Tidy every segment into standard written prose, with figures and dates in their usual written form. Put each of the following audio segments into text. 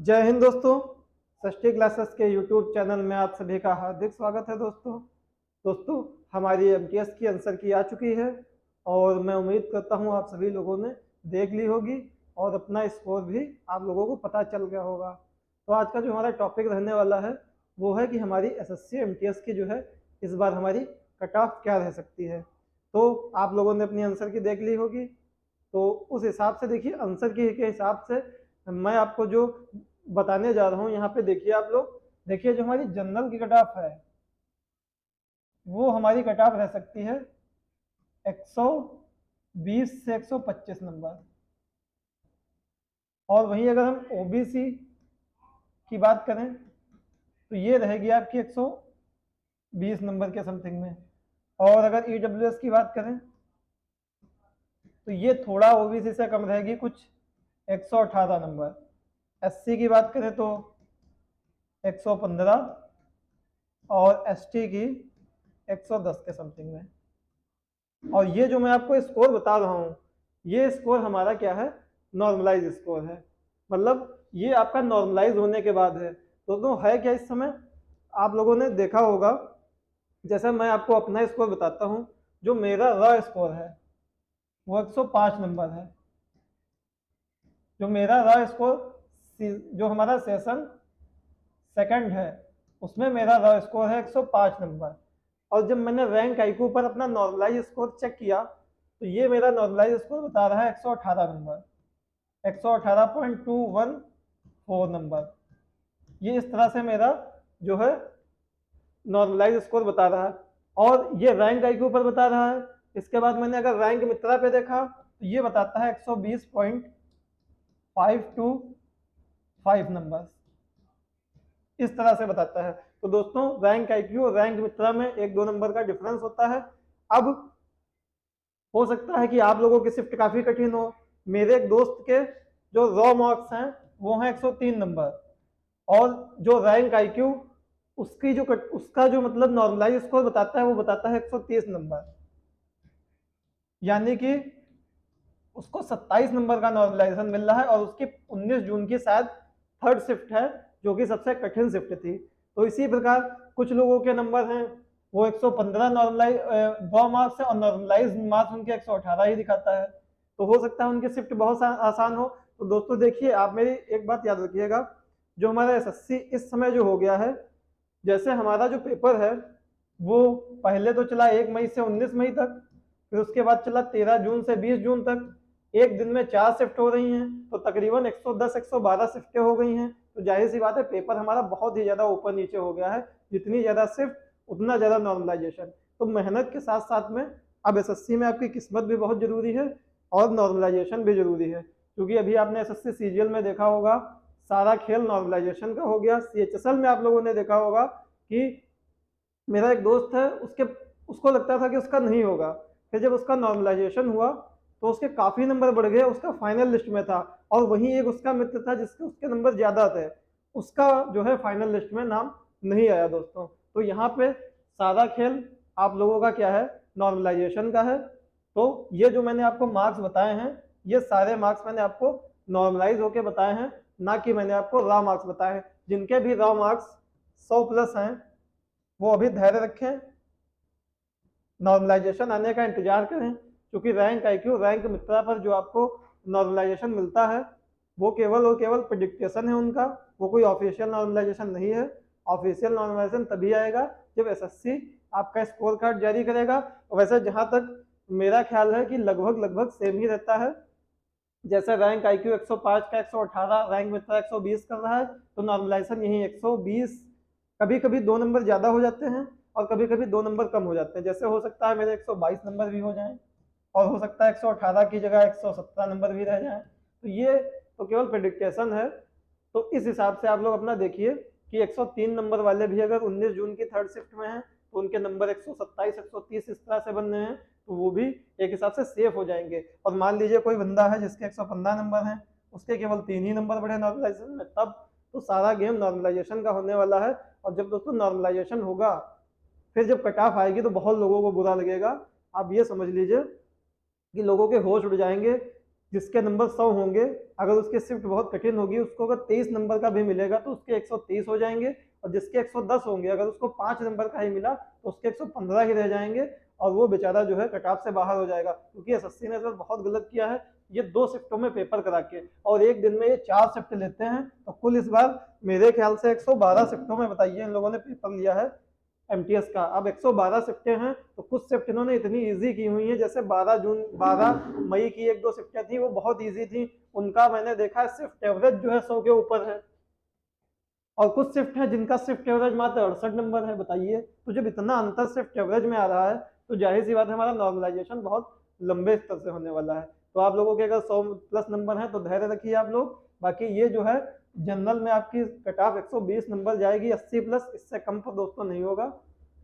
जय हिंद दोस्तों। सृष्टि क्लासेस के यूट्यूब चैनल में आप सभी का हार्दिक स्वागत है। दोस्तों हमारी एमटीएस की आंसर की आ चुकी है और मैं उम्मीद करता हूं आप सभी लोगों ने देख ली होगी और अपना स्कोर भी आप लोगों को पता चल गया होगा। तो आज का जो हमारा टॉपिक रहने वाला है वो है कि हमारी एसएससी एमटीएस की जो है इस बार हमारी कट ऑफ क्या रह सकती है। तो आप लोगों ने अपनी आंसर की देख ली होगी, तो उस हिसाब से देखिए आंसर की के हिसाब से मैं आपको जो बताने जा रहा हूँ यहाँ पे देखिए आप लोग। देखिए जो हमारी जनरल की कट ऑफ है वो हमारी कट ऑफ रह सकती है 120 से 125 नंबर। और वहीं अगर हम ओबीसी की बात करें तो ये रहेगी आपकी 120 नंबर के समथिंग में। और अगर ईडब्ल्यूएस की बात करें तो ये थोड़ा ओबीसी से कम रहेगी, कुछ 118 नंबर। एससी की बात करें तो 115 और एसटी की 110 के समथिंग में। और ये जो मैं आपको स्कोर बता रहा हूँ ये स्कोर हमारा क्या है, नॉर्मलाइज स्कोर है। मतलब ये आपका नॉर्मलाइज होने के बाद है। दोस्तों है क्या, इस समय आप लोगों ने देखा होगा, जैसे मैं आपको अपना स्कोर बताता हूँ, जो मेरा रॉ स्कोर है वो 105 नंबर है। जो मेरा रॉ स्कोर जो हमारा सेशन सेकंड है उसमें मेरा रॉ स्कोर है 105 नंबर। और जब मैंने रैंक आईक्यू पर अपना नॉर्मलाइज स्कोर चेक किया तो ये मेरा नॉर्मलाइज स्कोर बता रहा है 118 नंबर, 118.214 नंबर। ये इस तरह से मेरा जो है नॉर्मलाइज स्कोर बता रहा है और ये रैंक आईक्यू पर बता रहा है। इसके बाद मैंने अगर रैंक मित्रा पे देखा तो ये बताता है 120.525 नंबर, इस तरह से बताता है। तो दोस्तों रैंक आईक्यू और रैंक मित्रा में 1-2 नंबर का डिफरेंस होता है। अब हो सकता है कि आप लोगों की शिफ्ट काफी कठिन हो। मेरे एक दोस्त के जो रॉ मार्क्स हैं वो हैं 103 नंबर और जो रैंक आईक्यू उसका जो मतलब नॉर्मलाइज स्कोर बताता है वो बताता है 130 नंबर। यानी कि उसको 27 नंबर का नॉर्मलाइजेशन मिल रहा है और उसकी 19 जून की शायद थर्ड शिफ्ट है जो कि सबसे कठिन शिफ्ट थी। तो इसी प्रकार कुछ लोगों के नंबर हैं वो 115 नॉर्मलाइज रॉ मार्क्स है और नॉर्मलाइज मार्क्स उनके 118 ही दिखाता है। तो हो सकता है उनकी शिफ्ट बहुत आसान हो। तो दोस्तों देखिए आप मेरी एक बात याद रखिएगा, जो हमारा एसएससी इस समय जो हो गया है, जैसे हमारा जो पेपर है वो पहले तो चला 1 मई से 19 मई तक, फिर उसके बाद चला 13 जून से 20 जून तक। एक दिन में 4 शिफ्ट हो रही हैं तो तकरीबन 110-112 शिफ्टें हो गई हैं। तो जाहिर सी बात है पेपर हमारा बहुत ही ज़्यादा ऊपर नीचे हो गया है। जितनी ज़्यादा शिफ्ट उतना ज़्यादा नॉर्मलाइजेशन। तो मेहनत के साथ साथ में अब एसएससी में आपकी किस्मत भी बहुत ज़रूरी है और नॉर्मलाइजेशन भी ज़रूरी है। क्योंकि अभी आपने एसएससी सीजीएल में देखा होगा सारा खेल नॉर्मलाइजेशन का हो गया। सीएचएसएल में आप लोगों ने देखा होगा कि मेरा एक दोस्त है उसको लगता था कि उसका नहीं होगा, फिर जब उसका नॉर्मलाइजेशन हुआ तो उसके काफ़ी नंबर बढ़ गए, उसका फाइनल लिस्ट में था। और वहीं एक उसका मित्र था जिसके उसके नंबर ज़्यादा थे, उसका जो है फाइनल लिस्ट में नाम नहीं आया दोस्तों। तो यहाँ पे सारा खेल आप लोगों का क्या है, नॉर्मलाइजेशन का है। तो ये जो मैंने आपको मार्क्स बताए हैं ये सारे मार्क्स मैंने आपको नॉर्मलाइज होके बताए हैं, ना कि मैंने आपको रॉ मार्क्स बताए हैं। जिनके भी रॉ मार्क्स 100+ हैं वो अभी धैर्य रखें, नॉर्मलाइजेशन आने का इंतजार करें। क्योंकि रैंक आईक्यू रैंक मित्रा पर जो आपको नॉर्मलाइजेशन मिलता है वो केवल और केवल प्रेडिक्टेशन है उनका, वो कोई ऑफिशियल नॉर्मलाइजेशन नहीं है। ऑफिशियल नॉर्मलाइजेशन तभी आएगा जब एसएससी आपका स्कोर कार्ड जारी करेगा। वैसे जहां तक मेरा ख्याल है कि लगभग लगभग सेम ही रहता है। जैसे रैंक आईक्यू 105 का 118, रैंक मित्रा 120 कर रहा है, तो नॉर्मलाइजेशन यही 120। कभी कभी 2 नंबर ज़्यादा हो जाते हैं और कभी कभी 2 नंबर कम हो जाते हैं। जैसे हो सकता है मेरे 122 नंबर भी हो जाएं और हो सकता है 118 की जगह 117 नंबर भी रह जाएं। तो ये तो केवल प्रेडिक्टेशन है। तो इस हिसाब से आप लोग अपना देखिए कि 103 नंबर वाले भी अगर 19 जून की थर्ड शिफ्ट में हैं तो उनके नंबर 127 130 इस तरह से बनने हैं, तो वो भी एक हिसाब से सेफ हो जाएंगे। और मान लीजिए कोई बंदा है जिसके 115 नंबर हैं, उसके केवल 3 ही नंबर बढ़े नॉर्मलाइजेशन में, तब तो सारा गेम नॉर्मलाइजेशन का होने वाला है। और जब दोस्तों नॉर्मलाइजेशन होगा फिर जब कट ऑफ आएगी तो बहुत लोगों को बुरा लगेगा। आप ये समझ लीजिए कि लोगों के होश उड़ जाएंगे जिसके नंबर 100 होंगे, अगर उसकी शिफ्ट बहुत कठिन होगी, उसको अगर 23 नंबर का भी मिलेगा तो उसके 123 हो जाएंगे, और जिसके 110 होंगे, अगर उसको 5 नंबर का ही मिला तो उसके 115 ही रह जाएंगे, और वो बेचारा जो है कट ऑफ से बाहर हो जाएगा। क्योंकि एसएससी ने इस बार बहुत गलत किया है, ये 2 शिफ्टों में पेपर करा के और एक दिन में ये 4 शिफ्ट लेते हैं। तो कुल इस बार मेरे ख्याल से 112 शिफ्टों में बताइए इन लोगों ने पेपर लिया है एमटीएस का। अब 112 शिफ्टें हैं तो कुछ शिफ्ट इन्होंने इतनी इजी की हुई है, जैसे 12 मई की 1-2 शिफ्टें थी वो बहुत इजी थी, उनका मैंने देखा शिफ्ट एवरेज जो है 100 के ऊपर है, और कुछ शिफ्ट है जिनका शिफ्ट एवरेज मात्र 68 नंबर है। बताइए, तो जब इतना अंतर शिफ्ट एवरेज में आ रहा है तो जाहिर सी बात है हमारा नॉर्मलाइजेशन बहुत लंबे स्तर से होने वाला है। तो आप लोगों के अगर 100 प्लस नंबर है तो धैर्य रखिए आप लोग। बाकी ये जो है जनरल में आपकी कट ऑफ 120 नंबर जाएगी 80 प्लस, इससे कम तो दोस्तों नहीं होगा।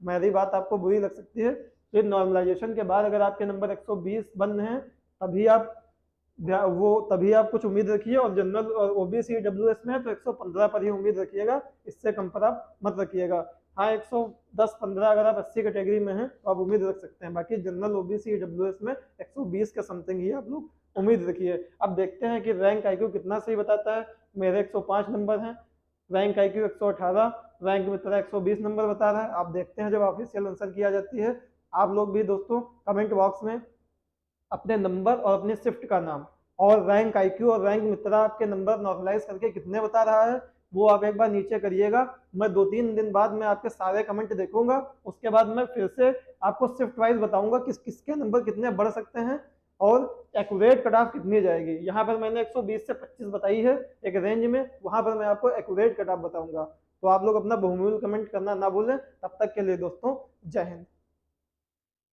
मेरी बात आपको बुरी लग सकती है, फिर नॉर्मलाइजेशन के बाद अगर आपके नंबर 120 बन हैं तभी आप कुछ उम्मीद रखिए, और जनरल और ओबीसी डब्ल्यूएस में है तो 115 पर ही उम्मीद रखिएगा, इससे कम पर आप मत रखिएगा। हाँ 110-15 अगर आप 80 कैटेगरी में हैं तो आप उम्मीद रख सकते हैं, बाकी जनरल ओबीसी डब्ल्यूएस में 120 के समथिंग ही आप लोग उम्मीद रखिए। अब देखते हैं कि रैंक आईक्यू कितना सही बताता है। मेरे 105 नंबर हैं, रैंक आईक्यू 118, रैंक मित्रा 120 नंबर बता रहा है। आप देखते हैं जब ऑफिशियल आंसर किया जाती है। आप लोग भी दोस्तों कमेंट बॉक्स में अपने नंबर और अपने शिफ्ट का नाम और रैंक आईक्यू और रैंक मित्रा आपके नंबर नॉर्मलाइज करके कितने बता रहा है वो आप एक बार नीचे करिएगा। मैं 2-3 दिन बाद में आपके सारे कमेंट देखूंगा, उसके बाद मैं फिर से आपको शिफ्ट वाइज बताऊंगा किस किसके नंबर कितने बढ़ सकते हैं और एक्यूरेट कट ऑफ कितनी जाएगी। यहाँ पर मैंने 120 से 25 बताई है एक रेंज में, वहां पर मैं आपको एक्यूरेट कट ऑफ बताऊंगा। तो आप लोग अपना बहुमूल्य कमेंट करना ना भूलें। तब तक के लिए दोस्तों जय हिंद।